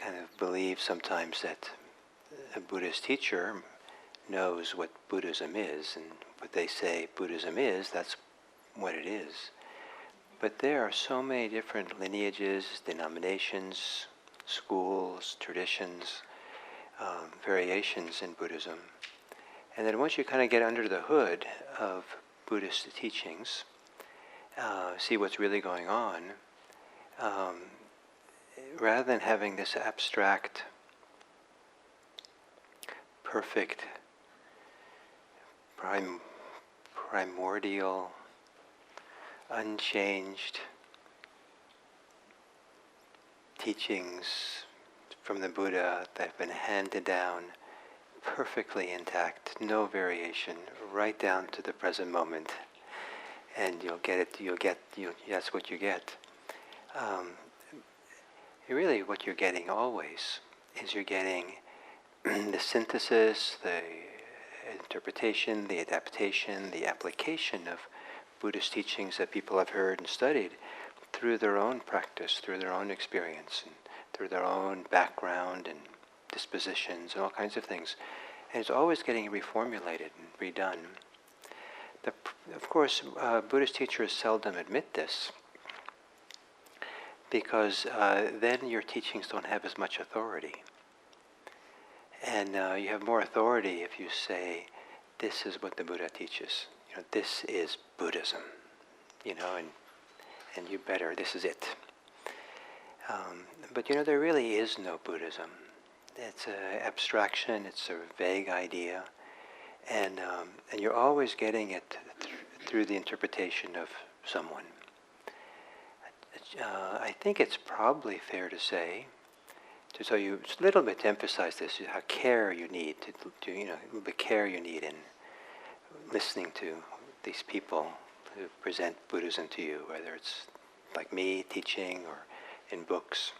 kind of believe sometimes that a Buddhist teacher knows what Buddhism is, and what they say Buddhism is, that's what it is. But there are so many different lineages, denominations, schools, traditions, variations in Buddhism. And then once you kind of get under the hood of Buddhist teachings, see what's really going on, rather than having this abstract, perfect, primordial, unchanged teachings from the Buddha that have been handed down perfectly intact, no variation, right down to the present moment, and that's what you get. Really what you're getting always is you're getting the synthesis, the interpretation, the adaptation, the application of Buddhist teachings that people have heard and studied through their own practice, through their own experience, and through their own background and dispositions and all kinds of things. And it's always getting reformulated and redone. Of course, Buddhist teachers seldom admit this, because then your teachings don't have as much authority. And you have more authority if you say, this is what the Buddha teaches. This is Buddhism. And you better, this is it. But there really is no Buddhism. It's an abstraction, it's a vague idea. And you're always getting it through the interpretation of someone. I think it's probably fair to say, so you a little bit to emphasize this, how care you need the care you need in listening to these people who present Buddhism to you, whether it's like me teaching or in books.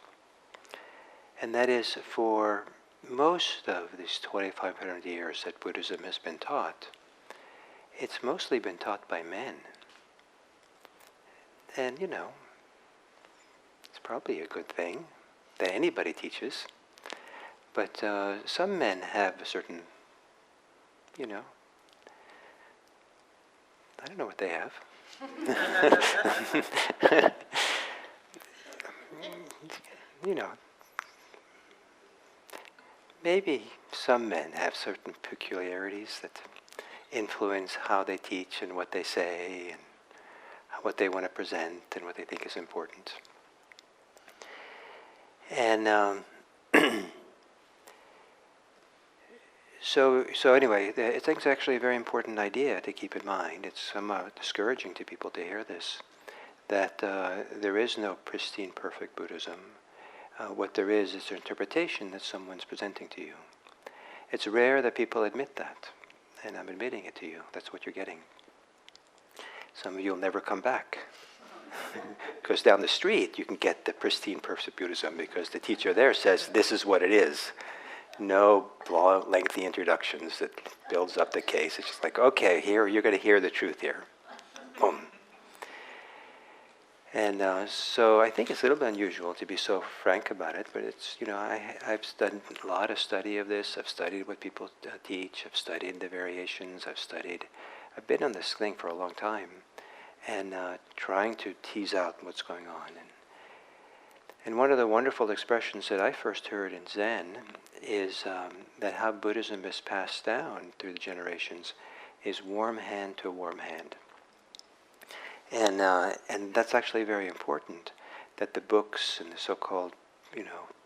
And that is, for most of these 2,500 years that Buddhism has been taught, it's mostly been taught by men. And it's probably a good thing that anybody teaches, but some men have a certain, I don't know what they have. Maybe some men have certain peculiarities that influence how they teach and what they say and what they want to present and what they think is important. And so anyway, I think it's actually a very important idea to keep in mind. It's somewhat discouraging to people to hear this, that there is no pristine, perfect Buddhism. What there is an interpretation that someone's presenting to you. It's rare that people admit that, and I'm admitting it to you. That's what you're getting. Some of you will never come back. Because down the street you can get the pristine, perfect Buddhism because the teacher there says this is what it is. No long, lengthy introductions that builds up the case. It's just like, okay, here, you're going to hear the truth here. Boom. And so I think it's a little bit unusual to be so frank about it, but it's, I've done a lot of study of this. I've studied what people teach. I've studied the variations. I've been on this thing for a long time, and trying to tease out what's going on. And one of the wonderful expressions that I first heard in Zen is that how Buddhism is passed down through the generations is warm hand to warm hand. And that's actually very important, that the books and the so-called,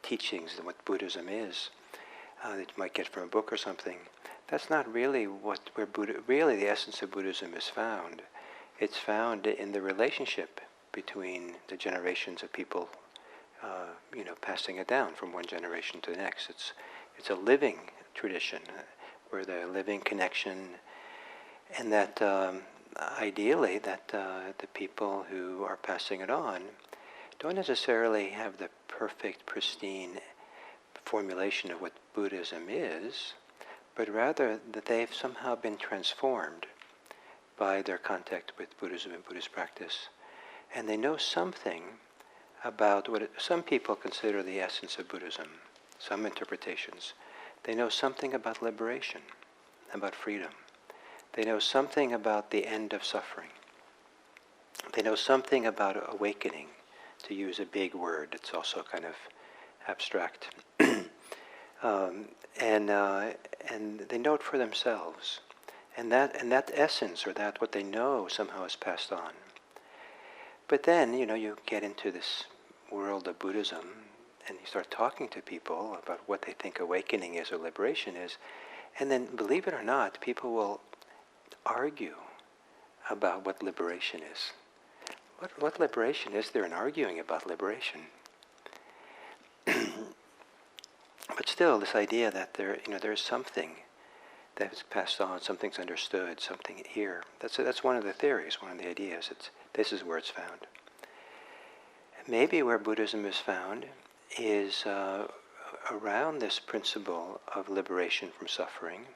teachings and what Buddhism is, that you might get from a book or something, that's not really really the essence of Buddhism is found. It's found in the relationship between the generations of people, passing it down from one generation to the next. It's a living tradition, where the living connection, and that ideally that the people who are passing it on don't necessarily have the perfect, pristine formulation of what Buddhism is, but rather that they've somehow been transformed by their contact with Buddhism and Buddhist practice. And they know something about what some people consider the essence of Buddhism, some interpretations. They know something about liberation, about freedom. They know something about the end of suffering. They know something about awakening, to use a big word. It's also kind of abstract. And they know it for themselves. And that essence, or that what they know, somehow is passed on. But then, you get into this world of Buddhism, and you start talking to people about what they think awakening is or liberation is, and then, believe it or not, people will argue about what liberation is. What liberation is there in arguing about liberation? But still, this idea that there's something that's passed on, something's understood, something here. That's one of the theories, one of the ideas. This is where it's found. Maybe where Buddhism is found is around this principle of liberation from suffering,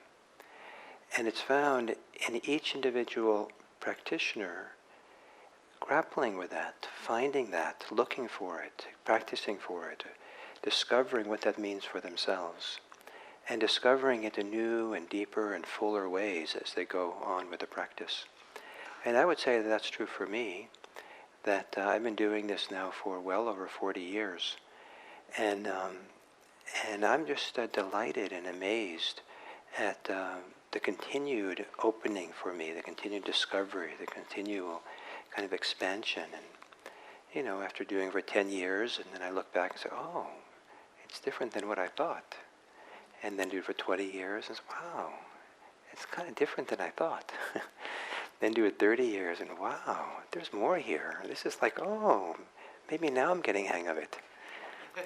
and it's found in each individual practitioner grappling with that, finding that, looking for it, practicing for it, discovering what that means for themselves, and discovering it in new and deeper and fuller ways as they go on with the practice. And I would say that that's true for me, that I've been doing this now for well over 40 years. And I'm just delighted and amazed at the continued opening for me, the continued discovery, the continual kind of expansion. And, after doing it for 10 years, and then I look back and say, oh, it's different than what I thought. And then do it for 20 years, and say, wow, it's kind of different than I thought. Then do it 30 years, and wow, there's more here. This is like, oh, maybe now I'm getting hang of it.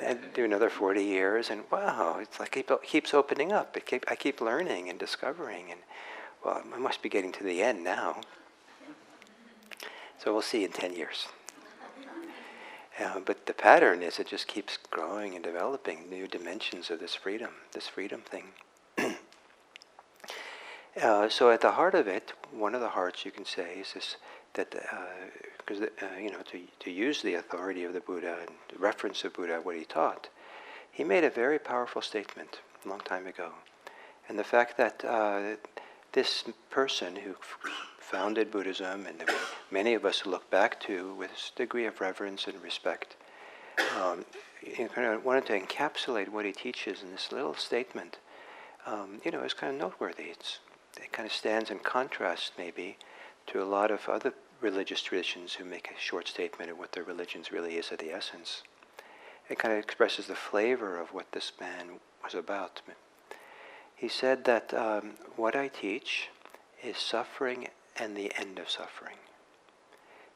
And do another 40 years, and wow, it's like it keeps opening up. I keep learning and discovering, and well, I must be getting to the end now. So we'll see in 10 years. But the pattern is it just keeps growing and developing new dimensions of this freedom thing. So at the heart of it, one of the hearts you can say is this, that because to use the authority of the Buddha and the reference of Buddha, what he taught, he made a very powerful statement a long time ago. And the fact that this person who founded Buddhism, and many of us look back to with a degree of reverence and respect, kind of wanted to encapsulate what he teaches in this little statement. Is kind of noteworthy. It kind of stands in contrast, maybe, to a lot of other religious traditions who make a short statement of what their religions really is at the essence. It kind of expresses the flavor of what this man was about. He said that what I teach is suffering and the end of suffering.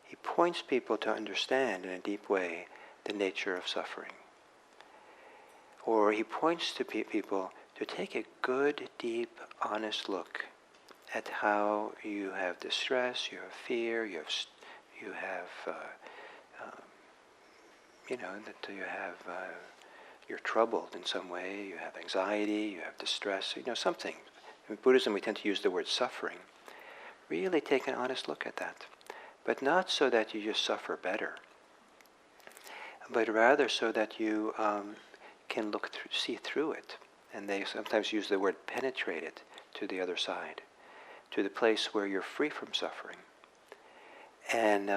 He points people to understand in a deep way the nature of suffering. Or he points to people to take a good, deep, honest look at how you have distress, you have fear, you're troubled in some way, you have anxiety, you have distress, something. In Buddhism we tend to use the word suffering. Really take an honest look at that. But not so that you just suffer better, but rather so that you can see through it. And they sometimes use the word penetrate it to the other side, to the place where you're free from suffering. And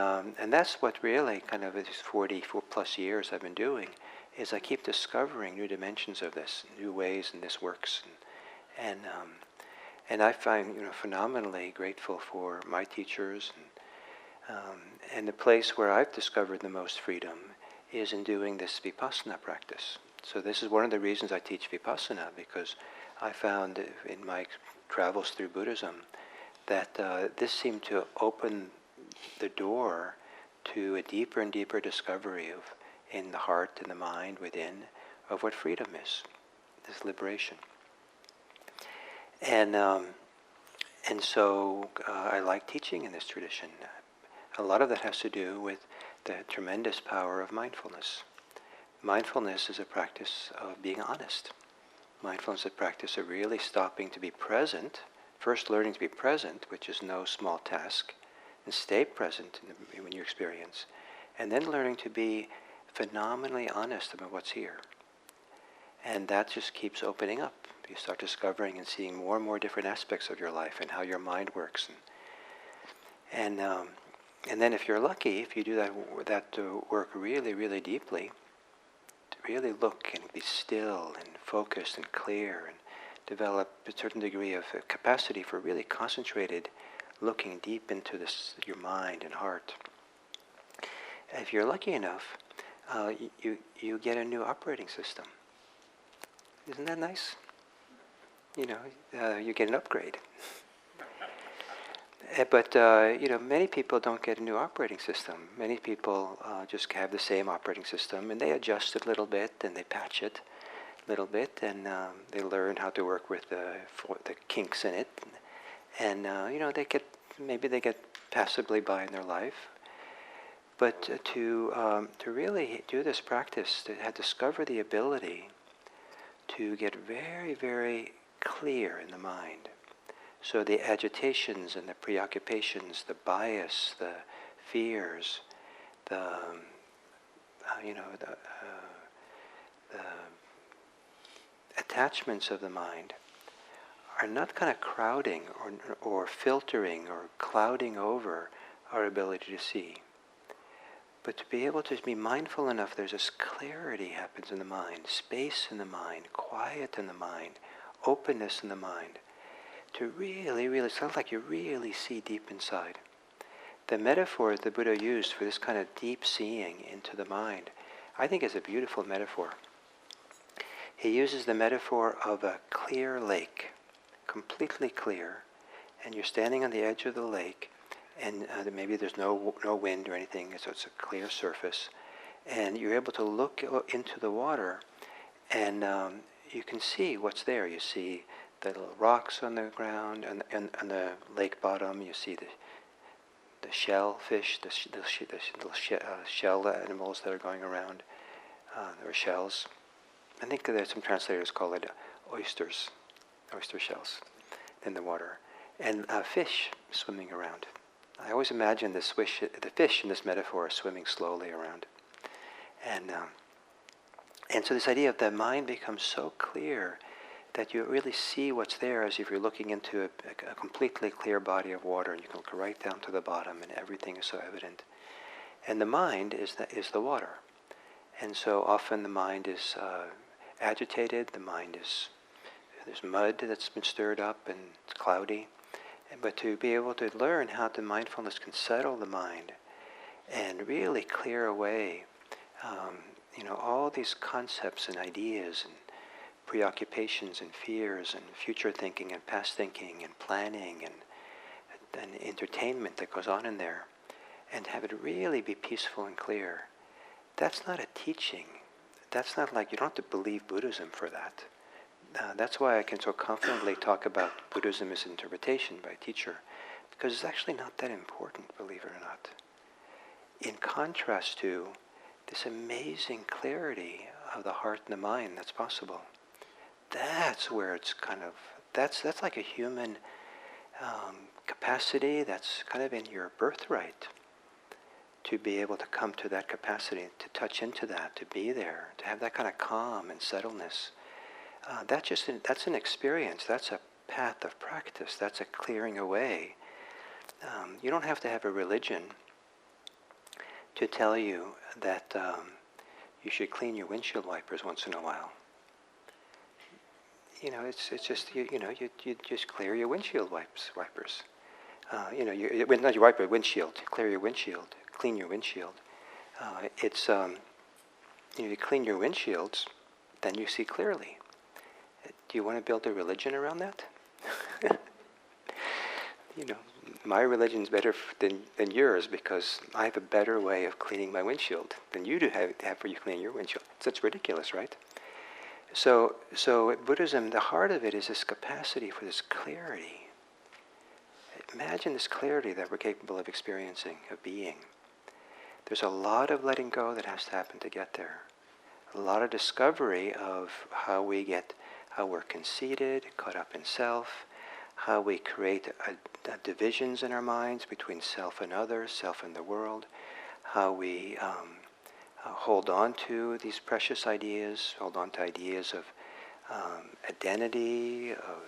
that's what really kind of these 44 plus years I've been doing, is I keep discovering new dimensions of this, new ways and this works. And I find, phenomenally grateful for my teachers. And the place where I've discovered the most freedom is in doing this vipassana practice. So this is one of the reasons I teach vipassana, because I found in my travels through Buddhism that this seemed to open the door to a deeper and deeper discovery of, in the heart and the mind within, of what freedom is, this liberation. And so I like teaching in this tradition. A lot of that has to do with the tremendous power of mindfulness. Mindfulness is a practice of being honest. Mindfulness is a practice of really stopping to be present, first learning to be present, which is no small task, and stay present when you experience, and then learning to be phenomenally honest about what's here. And that just keeps opening up. You start discovering and seeing more and more different aspects of your life and how your mind works. And then if you're lucky, if you do that work really, really deeply, to really look and be still and focused and clear and develop a certain degree of capacity for really concentrated looking deep into your mind and heart. If you're lucky enough, you get a new operating system. Isn't that nice? You get an upgrade. But many people don't get a new operating system. Many people just have the same operating system, and they adjust it a little bit, and they patch it a little bit, and they learn how to work with the kinks in it, and they get passably by in their life. But to really do this practice, to discover the ability to get very, very clear in the mind. So the agitations and the preoccupations, the bias, the fears, the attachments of the mind are not kind of crowding or filtering or clouding over our ability to see. But to be able to be mindful enough, there's this clarity happens in the mind, space in the mind, quiet in the mind, openness in the mind, to really, really, it sounds like you really see deep inside. The metaphor the Buddha used for this kind of deep seeing into the mind, I think is a beautiful metaphor. He uses the metaphor of a clear lake, completely clear, and you're standing on the edge of the lake, and maybe there's no wind or anything, so it's a clear surface, and you're able to look into the water, and you can see what's there. You see the little rocks on the ground, and on the lake bottom, you see the shellfish, the little shell animals that are going around, or shells. I think there's some translators call it oysters, oyster shells in the water, and fish swimming around. I always imagine the fish in this metaphor are swimming slowly around. And so this idea of the mind becomes so clear that you really see what's there as if you're looking into a completely clear body of water, and you can look right down to the bottom and everything is so evident. And the mind is the water. And so often the mind is agitated, there's mud that's been stirred up and it's cloudy. But to be able to learn how the mindfulness can settle the mind and really clear away, all these concepts and ideas and preoccupations and fears and future thinking and past thinking and planning and entertainment that goes on in there, and have it really be peaceful and clear. That's not a teaching. That's not like, you don't have to believe Buddhism for that. That's why I can so confidently talk about Buddhism as interpretation by a teacher, because it's actually not that important, believe it or not. In contrast to this amazing clarity of the heart and the mind that's possible. That's where it's kind of, that's like a human capacity that's kind of in your birthright, to be able to come to that capacity, to touch into that, to be there, to have that kind of calm and settledness. That's an experience. That's a path of practice. That's a clearing away. You don't have to have a religion to tell you that you should clean your windshield wipers once in a while. It's just you just clear your windshield wipers. Not your wiper, windshield. Clear your windshield. Clean your windshield. You clean your windshields, then you see clearly. Do you want to build a religion around that? My religion's better than yours because I have a better way of cleaning my windshield than you do have for you cleaning your windshield. So it's ridiculous, right? So Buddhism, the heart of it is this capacity for this clarity. Imagine this clarity that we're capable of experiencing, of being. There's a lot of letting go that has to happen to get there. A lot of discovery of how we're conceited, caught up in self, how we create divisions in our minds between self and others, self and the world, how we hold on to these precious ideas, hold on to ideas of identity, of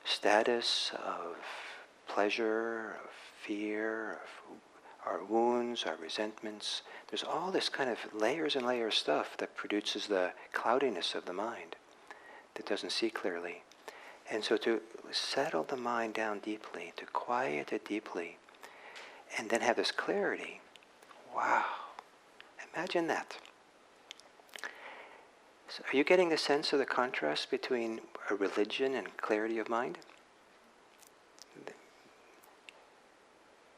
status, of pleasure, of fear, of our wounds, our resentments. There's all this kind of layers and layers of stuff that produces the cloudiness of the mind that doesn't see clearly. And so to settle the mind down deeply, to quiet it deeply, and then have this clarity, wow, imagine that. So are you getting the sense of the contrast between a religion and clarity of mind?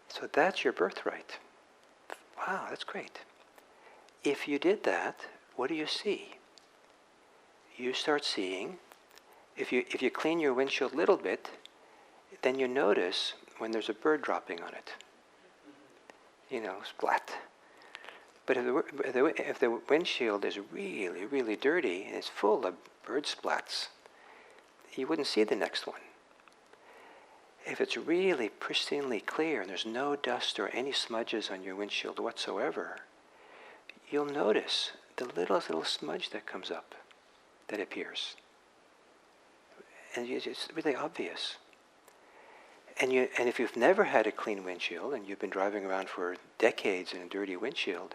So that's your birthright. Wow, that's great. If you did that, what do you see? You start seeing, if you clean your windshield a little bit, then you notice when there's a bird dropping on it. Splat. But if the windshield is really, really dirty and it's full of bird splats, you wouldn't see the next one. If it's really pristinely clear and there's no dust or any smudges on your windshield whatsoever, you'll notice the little smudge that comes up, that appears. And it's really obvious. And if you've never had a clean windshield and you've been driving around for decades in a dirty windshield,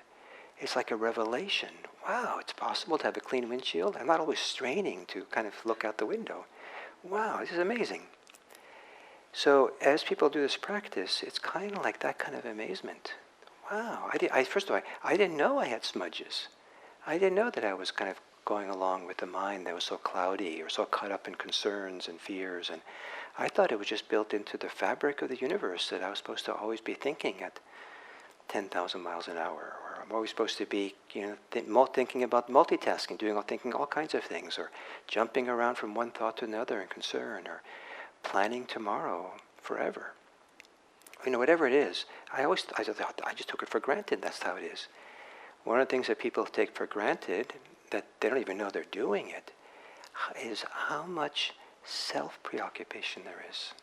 it's like a revelation. Wow, it's possible to have a clean windshield? I'm not always straining to kind of look out the window. Wow, this is amazing. So as people do this practice, it's kind of like that kind of amazement. Wow, first of all, I didn't know I had smudges. I didn't know that I was kind of going along with the mind that was so cloudy or so caught up in concerns and fears. And I thought it was just built into the fabric of the universe that I was supposed to always be thinking at 10,000 miles an hour, or I'm always supposed to be, thinking about multitasking, thinking all kinds of things, or jumping around from one thought to another in concern, or planning tomorrow forever. Whatever it is, I just took it for granted. That's how it is. One of the things that people take for granted, that they don't even know they're doing it, is how much self-preoccupation there is.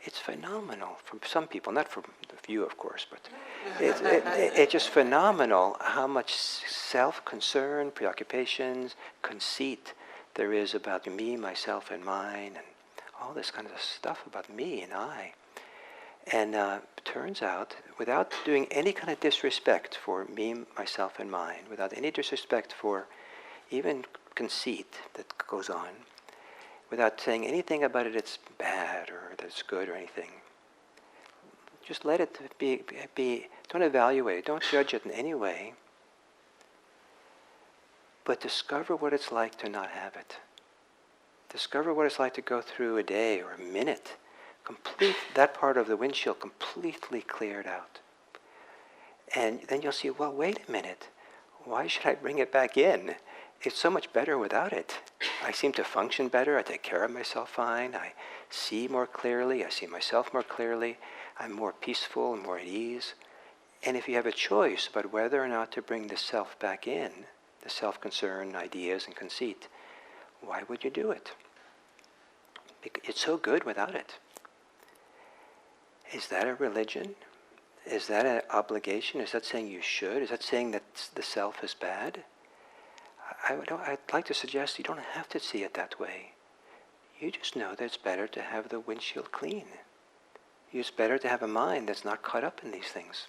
It's phenomenal for some people, not for a few, of course, but it's just phenomenal how much self-concern, preoccupations, conceit there is about me, myself, and mine, and all this kind of stuff about me and I. And turns out, without doing any kind of disrespect for me, myself, and mine, without any disrespect for even conceit that goes on, without saying anything about it that's bad or that's good or anything, just let it be. Don't evaluate it, don't judge it in any way, but discover what it's like to not have it. Discover what it's like to go through a day or a minute, that part of the windshield completely cleared out. And then you'll see, well, wait a minute. Why should I bring it back in? It's so much better without it. I seem to function better. I take care of myself fine. I see more clearly. I see myself more clearly. I'm more peaceful and more at ease. And if you have a choice about whether or not to bring the self back in, the self-concern, ideas, and conceit, why would you do it? Because it's so good without it. Is that a religion? Is that an obligation? Is that saying you should? Is that saying that the self is bad? I'd like to suggest you don't have to see it that way. You just know that it's better to have the windshield clean. It's better to have a mind that's not caught up in these things.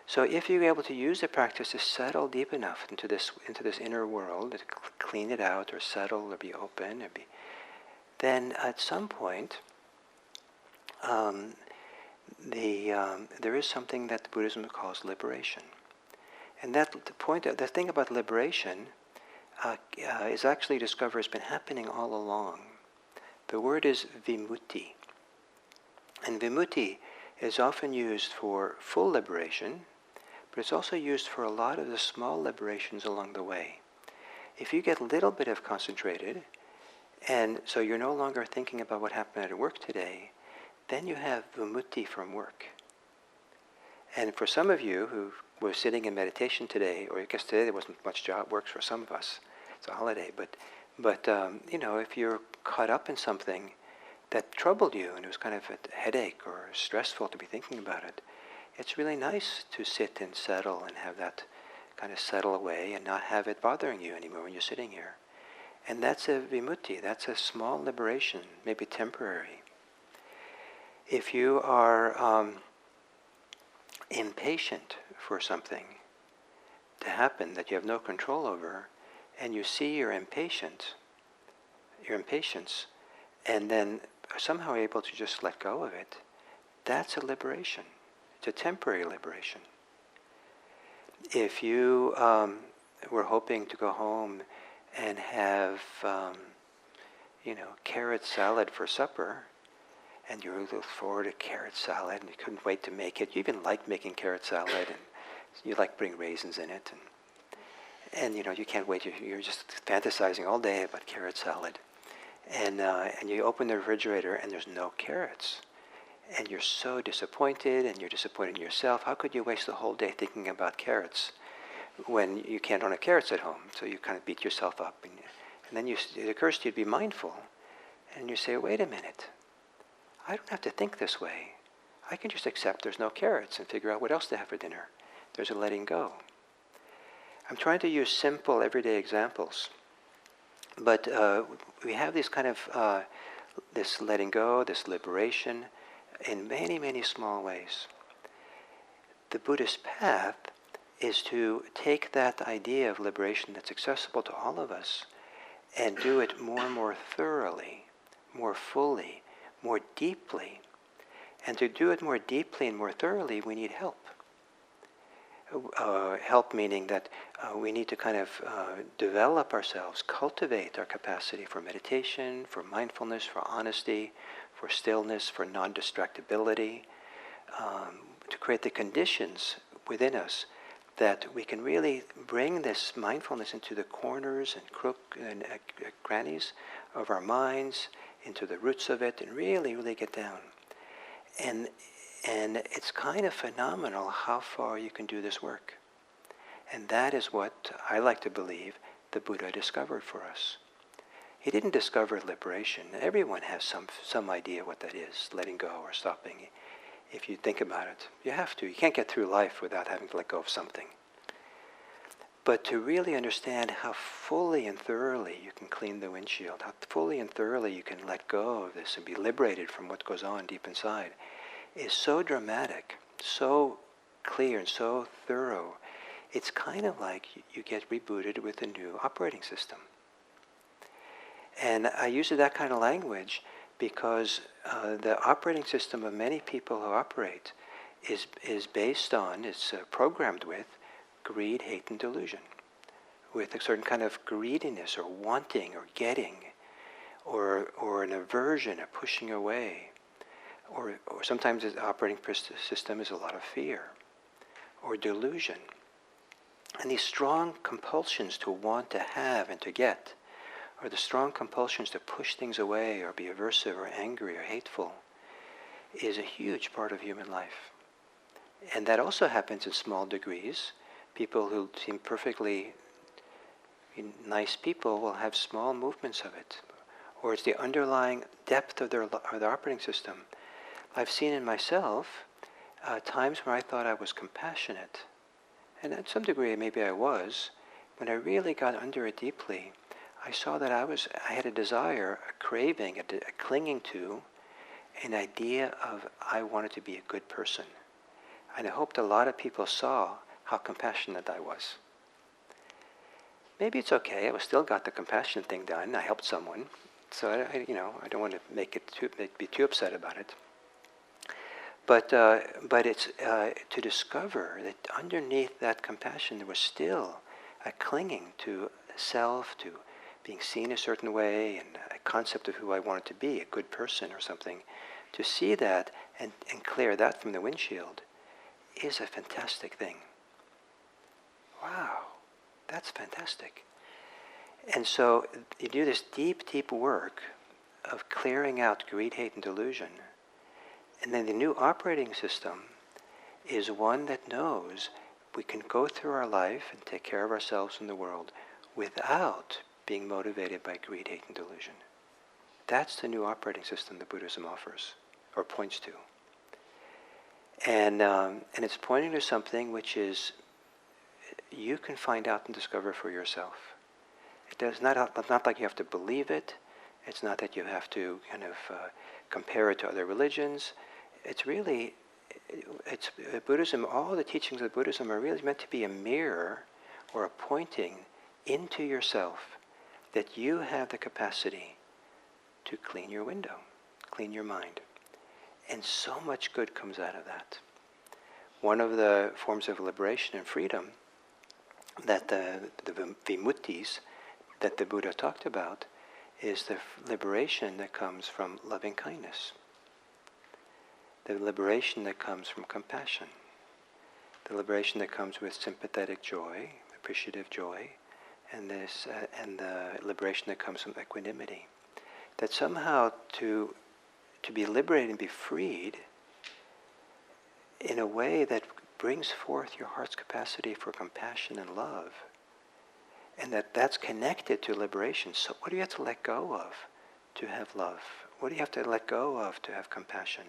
So if you're able to use the practice to settle deep enough into this inner world, to clean it out or settle or be open, then at some point, there is something that Buddhism calls liberation. And the thing about liberation is actually discovered has been happening all along. The word is vimutti. And vimutti is often used for full liberation, but it's also used for a lot of the small liberations along the way. If you get a little bit of concentrated, and so you're no longer thinking about what happened at work today, then you have vimutti from work. And for some of you who were sitting in meditation today, or I guess today there wasn't much job, works for some of us, it's a holiday, but if you're caught up in something that troubled you and it was kind of a headache or stressful to be thinking about it, it's really nice to sit and settle and have that kind of settle away and not have it bothering you anymore when you're sitting here. And that's a vimutti, that's a small liberation, maybe temporary. If you are impatient for something to happen that you have no control over, and you see your impatience, and then are somehow able to just let go of it, that's a liberation. It's a temporary liberation. If you were hoping to go home and have, carrot salad for supper, and you look forward to carrot salad, and you couldn't wait to make it. You even like making carrot salad, and you like putting raisins in it, and you can't wait. You're just fantasizing all day about carrot salad, and you open the refrigerator, and there's no carrots, and you're so disappointed, and you're disappointed in yourself. How could you waste the whole day thinking about carrots when you can't own carrots at home? So you kind of beat yourself up, and then it occurs to you to be mindful, and you say, wait a minute. I don't have to think this way. I can just accept there's no carrots and figure out what else to have for dinner. There's a letting go. I'm trying to use simple, everyday examples. But we have this kind of, this letting go, this liberation, in many, many small ways. The Buddhist path is to take that idea of liberation that's accessible to all of us and do it more and more thoroughly, more fully, more deeply. And to do it more deeply and more thoroughly, we need help. Help meaning that we need to kind of develop ourselves, cultivate our capacity for meditation, for mindfulness, for honesty, for stillness, for non-distractibility, to create the conditions within us that we can really bring this mindfulness into the corners and crannies of our minds, into the roots of it, and really, really get down. And it's kind of phenomenal how far you can do this work. And that is what I like to believe the Buddha discovered for us. He didn't discover liberation. Everyone has some idea what that is, letting go or stopping. If you think about it, you have to. You can't get through life without having to let go of something. But to really understand how fully and thoroughly you can clean the windshield, how fully and thoroughly you can let go of this and be liberated from what goes on deep inside, is so dramatic, so clear and so thorough. It's kind of like you get rebooted with a new operating system. And I use that kind of language because the operating system of many people who operate is based on, it's programmed with greed, hate, and delusion, with a certain kind of greediness or wanting or getting, or an aversion, a pushing away, or sometimes the operating system is a lot of fear or delusion. And these strong compulsions to want to have and to get, or the strong compulsions to push things away or be aversive or angry or hateful, is a huge part of human life. And that also happens in small degrees. People who seem perfectly nice people will have small movements of it. Or it's the underlying depth of their operating system. I've seen in myself times where I thought I was compassionate. And at some degree maybe I was. When I really got under it deeply, I saw that I had a desire, a craving, a clinging to an idea of I wanted to be a good person. And I hoped a lot of people saw how compassionate I was. Maybe it's okay. I still got the compassion thing done. I helped someone, so I don't want to be too upset about it. But it's to discover that underneath that compassion there was still a clinging to self, to being seen a certain way, and a concept of who I wanted to be, a good person or something. To see that and clear that from the windshield is a fantastic thing. Wow, that's fantastic. And so you do this deep, deep work of clearing out greed, hate, and delusion. And then the new operating system is one that knows we can go through our life and take care of ourselves in the world without being motivated by greed, hate, and delusion. That's the new operating system that Buddhism offers, or points to. And it's pointing to something which is you can find out and discover for yourself. It does not like you have to believe it. It's not that you have to kind of compare it to other religions. It's really, it's Buddhism. All the teachings of Buddhism are really meant to be a mirror or a pointing into yourself that you have the capacity to clean your window, clean your mind. And so much good comes out of that. One of the forms of liberation and freedom that the vimuttis that the Buddha talked about is the liberation that comes from loving kindness. The liberation that comes from compassion. The liberation that comes with sympathetic joy, appreciative joy, and the liberation that comes from equanimity. That somehow to be liberated and be freed in a way that brings forth your heart's capacity for compassion and love, and that's connected to liberation. So what do you have to let go of to have love? What do you have to let go of to have compassion?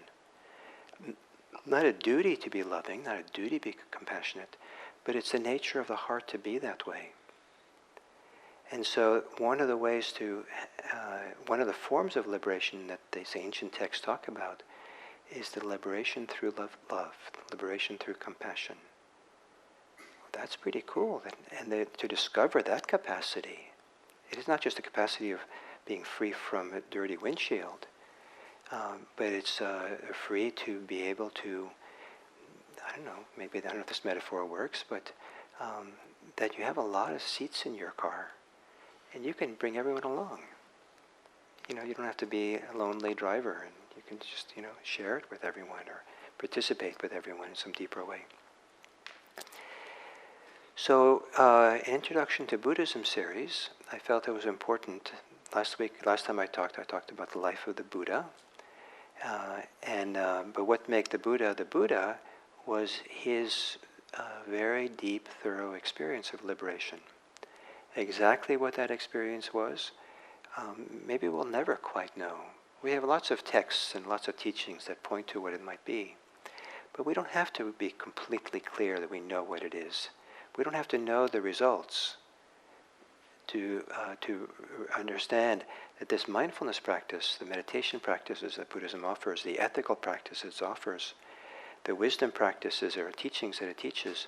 Not a duty to be loving, not a duty to be compassionate, but it's the nature of the heart to be that way. And so one of the ways one of the forms of liberation that these ancient texts talk about is the liberation through love, liberation through compassion. That's pretty cool. And to discover that capacity, it is not just the capacity of being free from a dirty windshield, but it's free to be able to, I don't know if this metaphor works, but that you have a lot of seats in your car, and you can bring everyone along. You don't have to be a lonely driver, and you can just, share it with everyone or participate with everyone in some deeper way. So, Introduction to Buddhism series, I felt it was important. Last time I talked about the life of the Buddha. But what made the Buddha was his very deep, thorough experience of liberation. Exactly what that experience was, maybe we'll never quite know. We have lots of texts and lots of teachings that point to what it might be. But we don't have to be completely clear that we know what it is. We don't have to know the results to understand that this mindfulness practice, the meditation practices that Buddhism offers, the ethical practices it offers, the wisdom practices or teachings that it teaches,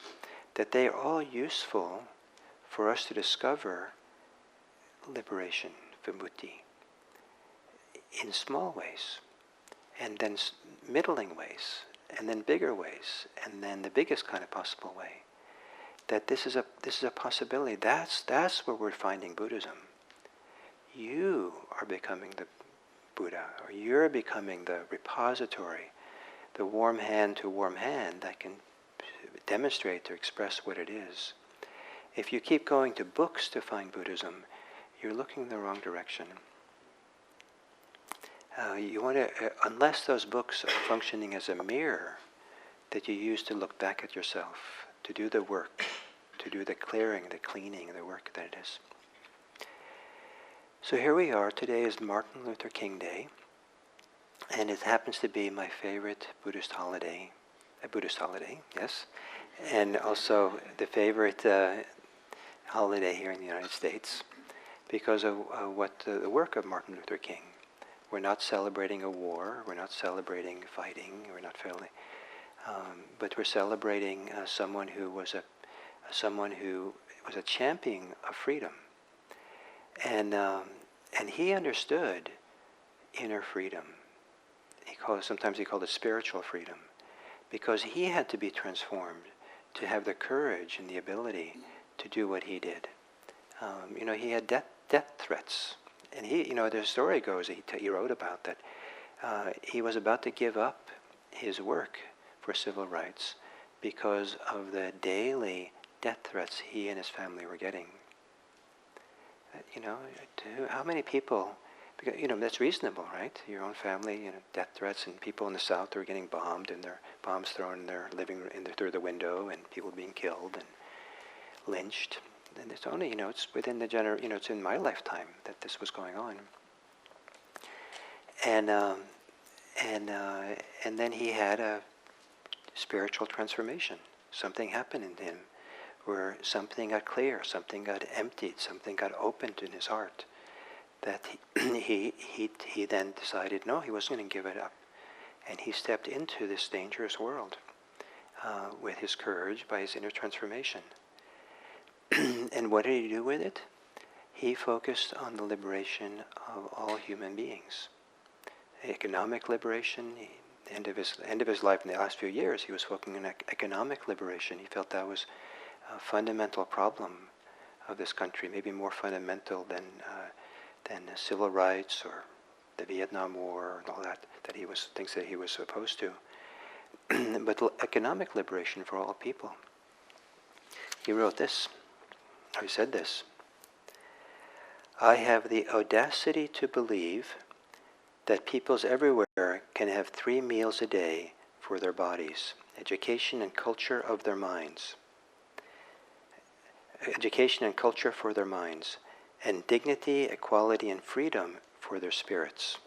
that they are all useful for us to discover liberation, vimutti, in small ways, and then middling ways, and then bigger ways, and then the biggest kind of possible way. That this is a possibility. That's where we're finding Buddhism. You are becoming the Buddha, or you're becoming the repository, the warm hand to warm hand that can demonstrate to express what it is. If you keep going to books to find Buddhism, you're looking in the wrong direction. You want to, unless those books are functioning as a mirror that you use to look back at yourself, to do the work, to do the clearing, the cleaning, the work that it is. So here we are. Today is Martin Luther King Day, and it happens to be my favorite Buddhist holiday, yes, and also the favorite holiday here in the United States because of the work of Martin Luther King. We're not celebrating a war, we're not celebrating fighting, we're not feeling. But we're celebrating someone who was a champion of freedom, and he understood inner freedom. Sometimes he called it spiritual freedom, because he had to be transformed to have the courage and the ability to do what he did. He had death threats, and the story goes he wrote about that. He was about to give up his work for civil rights because of the daily death threats he and his family were getting. How many people? Because, that's reasonable, right? Your own family, death threats, and people in the South who are getting bombed, and their bombs thrown in their through the window, and people being killed and lynched. And it's only, it's within the it's in my lifetime that this was going on. And then he had a spiritual transformation. Something happened in him where something got clear, something got emptied, something got opened in his heart. That he then decided, no, he wasn't going to give it up. And he stepped into this dangerous world with his courage, by his inner transformation. And what did he do with it? He focused on the liberation of all human beings. Economic liberation. End of his life, in the last few years, he was focusing on economic liberation. He felt that was a fundamental problem of this country, maybe more fundamental than civil rights or the Vietnam War and all that things that he was opposed to. But economic liberation for all people. He wrote this, or he said this: I have the audacity to believe that peoples everywhere can have 3 meals a day for their bodies, education and culture of their minds. Education and culture for their minds, and dignity, equality, and freedom for their spirits.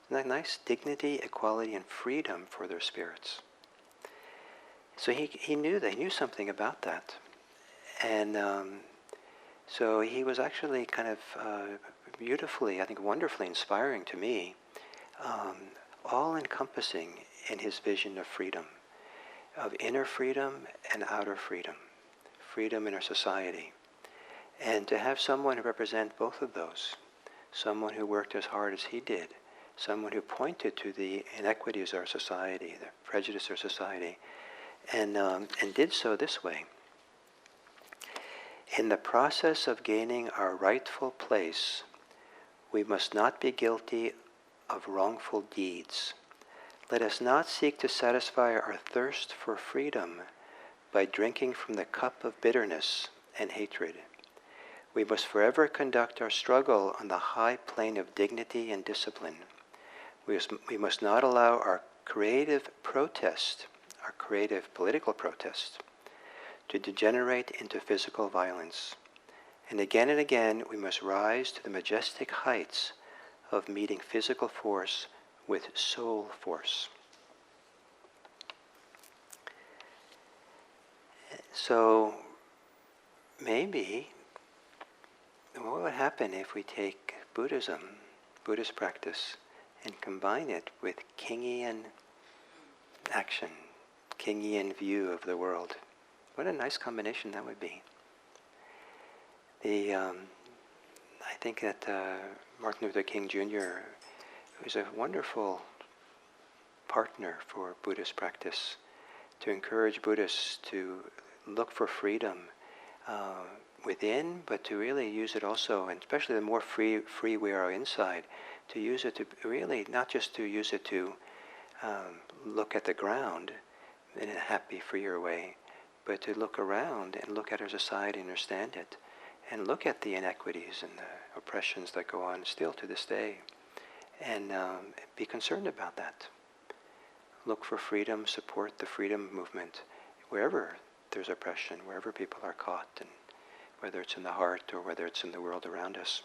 Isn't that nice? Dignity, equality, and freedom for their spirits. So he knew that. He knew something about that. And so he was actually kind of beautifully, I think wonderfully inspiring to me, all-encompassing in his vision of freedom, of inner freedom and outer freedom, freedom in our society. And to have someone who represent both of those, someone who worked as hard as he did, someone who pointed to the inequities of our society, the prejudice of our society, and did so this way. In the process of gaining our rightful place, we must not be guilty of wrongful deeds. Let us not seek to satisfy our thirst for freedom by drinking from the cup of bitterness and hatred. We must forever conduct our struggle on the high plane of dignity and discipline. We must not allow our creative protest, our creative political protest, to degenerate into physical violence. And again, we must rise to the majestic heights of meeting physical force with soul force. So maybe, what would happen if we take Buddhism, Buddhist practice, and combine it with Kingian action, Kingian view of the world? What a nice combination that would be. I think that Martin Luther King Jr. was a wonderful partner for Buddhist practice, to encourage Buddhists to look for freedom within, but to really use it also, and especially the more free we are inside, to use it to really, not just to use it to look at the ground in a happy, freer way, but to look around and look at our society and understand it, and look at the inequities and the oppressions that go on still to this day, and be concerned about that. Look for freedom, support the freedom movement, wherever there's oppression, wherever people are caught, and whether it's in the heart or whether it's in the world around us.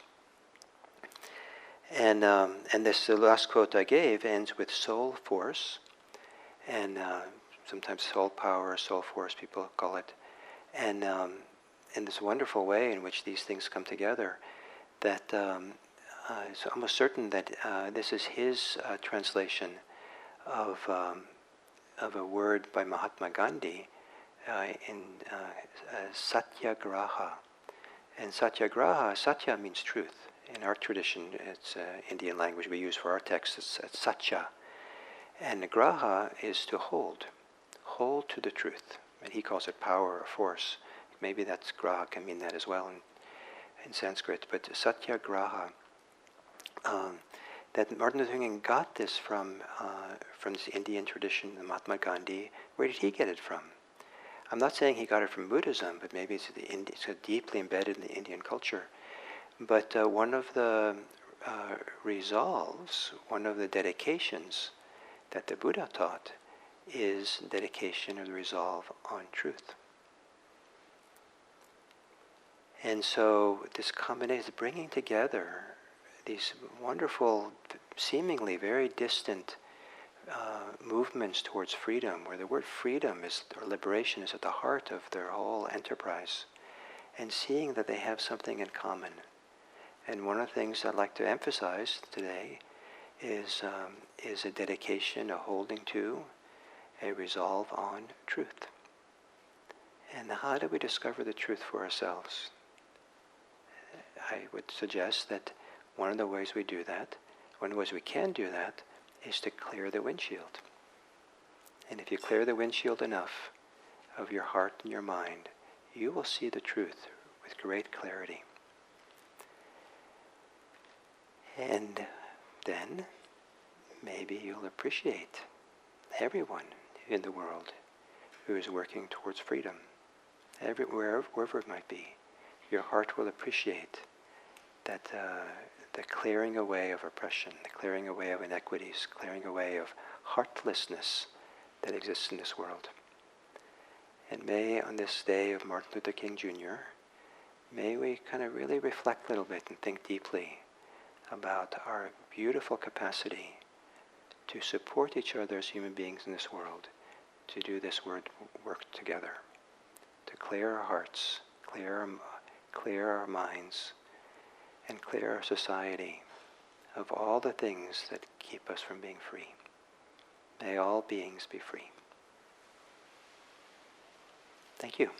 And this the last quote I gave ends with soul force, and sometimes soul power, soul force, people call it, and in this wonderful way in which these things come together, that it's almost certain that this is his translation of a word by Mahatma Gandhi in satyagraha. And satyagraha, satya means truth. In our tradition, it's Indian language we use for our texts, it's satya. And graha is to hold to the truth. And he calls it power or force. Maybe that's graha can mean that as well in Sanskrit. But satyagraha, that Martin Luther King got this from this Indian tradition, the Mahatma Gandhi. Where did he get it from? I'm not saying he got it from Buddhism, but maybe it's deeply embedded in the Indian culture. But one of the resolves, one of the dedications that the Buddha taught is dedication or the resolve on truth. And so this combination is bringing together these wonderful, seemingly very distant movements towards freedom, where the word freedom is, or liberation is at the heart of their whole enterprise, and seeing that they have something in common. And one of the things I'd like to emphasize today is a dedication, a holding to, a resolve on truth. And how do we discover the truth for ourselves? I would suggest that one of the ways we do that, one of the ways we can do that, is to clear the windshield. And if you clear the windshield enough of your heart and your mind, you will see the truth with great clarity. And then maybe you'll appreciate everyone in the world who is working towards freedom. Everywhere, wherever it might be, your heart will appreciate that the clearing away of oppression, the clearing away of inequities, clearing away of heartlessness that exists in this world. And may, on this day of Martin Luther King Jr., may we kind of really reflect a little bit and think deeply about our beautiful capacity to support each other as human beings in this world, to do this work together, to clear our hearts, clear our minds, and clear our society of all the things that keep us from being free. May all beings be free. Thank you.